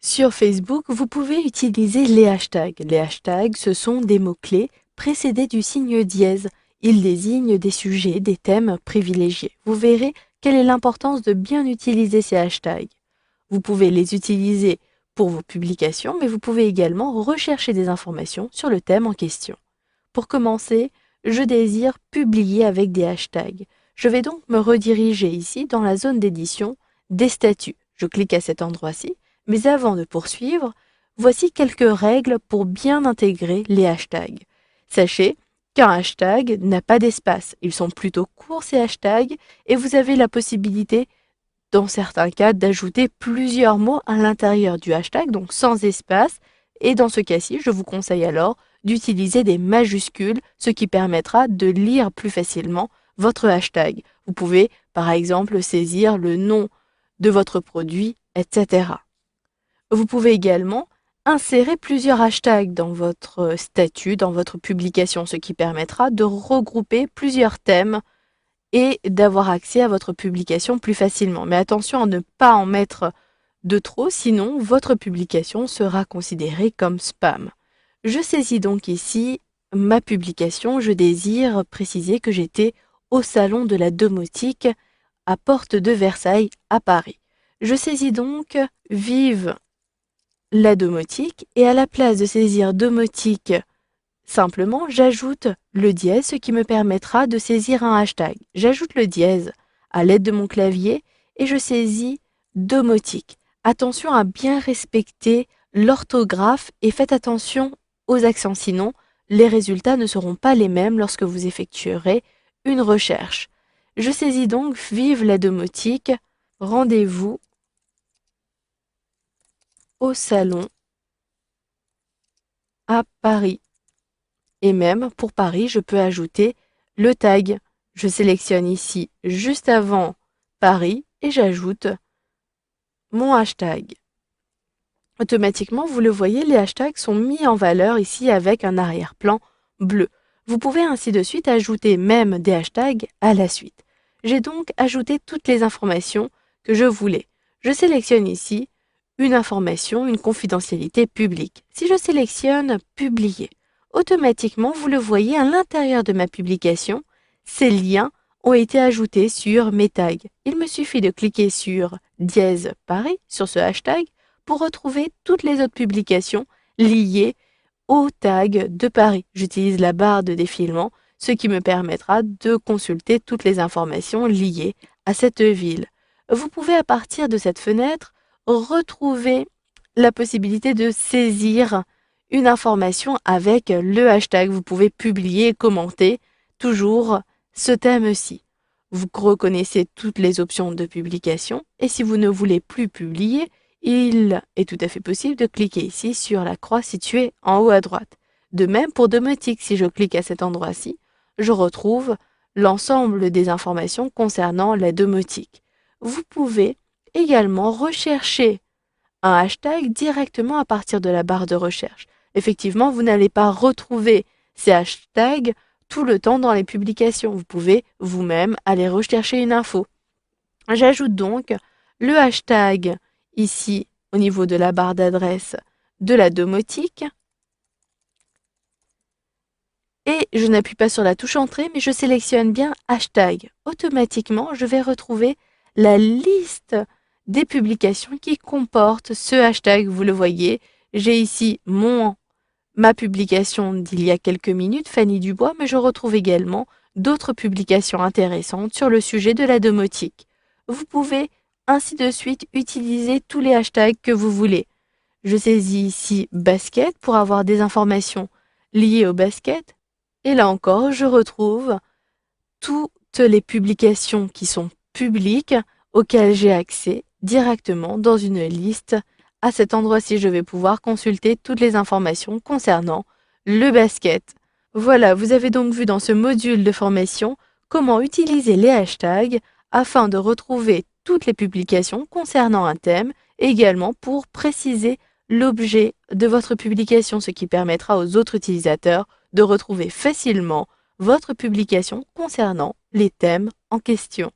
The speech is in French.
Sur Facebook, vous pouvez utiliser les hashtags. Les hashtags, ce sont des mots-clés précédés du signe dièse. Ils désignent des sujets, des thèmes privilégiés. Vous verrez quelle est l'importance de bien utiliser ces hashtags. Vous pouvez les utiliser pour vos publications, mais vous pouvez également rechercher des informations sur le thème en question. Pour commencer, je désire publier avec des hashtags. Je vais donc me rediriger ici dans la zone d'édition des statuts. Je clique à cet endroit-ci, mais avant de poursuivre, voici quelques règles pour bien intégrer les hashtags. Sachez qu'un hashtag n'a pas d'espace. Ils sont plutôt courts ces hashtags et vous avez la possibilité dans certains cas d'ajouter plusieurs mots à l'intérieur du hashtag, donc sans espace. Et dans ce cas-ci, je vous conseille alors d'utiliser des majuscules, ce qui permettra de lire plus facilement votre hashtag. Vous pouvez, par exemple, saisir le nom de votre produit, etc. Vous pouvez également insérer plusieurs hashtags dans votre statut, dans votre publication, ce qui permettra de regrouper plusieurs thèmes et d'avoir accès à votre publication plus facilement. Mais attention à ne pas en mettre de trop, sinon votre publication sera considérée comme spam. Je saisis donc ici ma publication. Je désire préciser que j'étais au salon de la domotique à Porte de Versailles à Paris. Je saisis donc Vive la domotique et à la place de saisir domotique simplement, j'ajoute le dièse, ce qui me permettra de saisir un hashtag. J'ajoute le dièse à l'aide de mon clavier et je saisis domotique. Attention à bien respecter l'orthographe et faites attention aux accents, sinon les résultats ne seront pas les mêmes lorsque vous effectuerez une recherche. Je saisis donc Vive la domotique, rendez-vous au salon à Paris. Et même pour Paris, je peux ajouter le tag. Je sélectionne ici juste avant Paris et j'ajoute mon hashtag. Automatiquement, vous le voyez, les hashtags sont mis en valeur ici avec un arrière-plan bleu. Vous pouvez ainsi de suite ajouter même des hashtags à la suite. J'ai donc ajouté toutes les informations que je voulais. Je sélectionne ici une information, une confidentialité publique. Si je sélectionne Publier, automatiquement, vous le voyez à l'intérieur de ma publication, ces liens ont été ajoutés sur mes tags. Il me suffit de cliquer sur dièse Paris, sur ce hashtag, pour retrouver toutes les autres publications liées au tag de Paris. J'utilise la barre de défilement, ce qui me permettra de consulter toutes les informations liées à cette ville. Vous pouvez à partir de cette fenêtre retrouver la possibilité de saisir une information avec le hashtag. Vous pouvez publier et commenter toujours ce thème-ci. Vous reconnaissez toutes les options de publication et si vous ne voulez plus publier, il est tout à fait possible de cliquer ici sur la croix située en haut à droite. De même pour domotique, si je clique à cet endroit-ci, je retrouve l'ensemble des informations concernant la domotique. Vous pouvez également rechercher un hashtag directement à partir de la barre de recherche. Effectivement, vous n'allez pas retrouver ces hashtags tout le temps dans les publications. Vous pouvez vous-même aller rechercher une info. J'ajoute donc le hashtag ici au niveau de la barre d'adresse de la domotique et je n'appuie pas sur la touche entrée mais je sélectionne bien hashtag. Automatiquement, je vais retrouver la liste des publications qui comportent ce hashtag. Vous le voyez, j'ai ici ma publication d'il y a quelques minutes, Fanny Dubois, mais je retrouve également d'autres publications intéressantes sur le sujet de la domotique. Vous pouvez ainsi de suite utiliser tous les hashtags que vous voulez. Je saisis ici basket pour avoir des informations liées au basket. Et là encore, je retrouve toutes les publications qui sont publiques auxquelles j'ai accès directement dans une liste. À cet endroit-ci, je vais pouvoir consulter toutes les informations concernant le basket. Voilà, vous avez donc vu dans ce module de formation comment utiliser les hashtags afin de retrouver toutes les publications concernant un thème et également pour préciser l'objet de votre publication, ce qui permettra aux autres utilisateurs de retrouver facilement votre publication concernant les thèmes en question.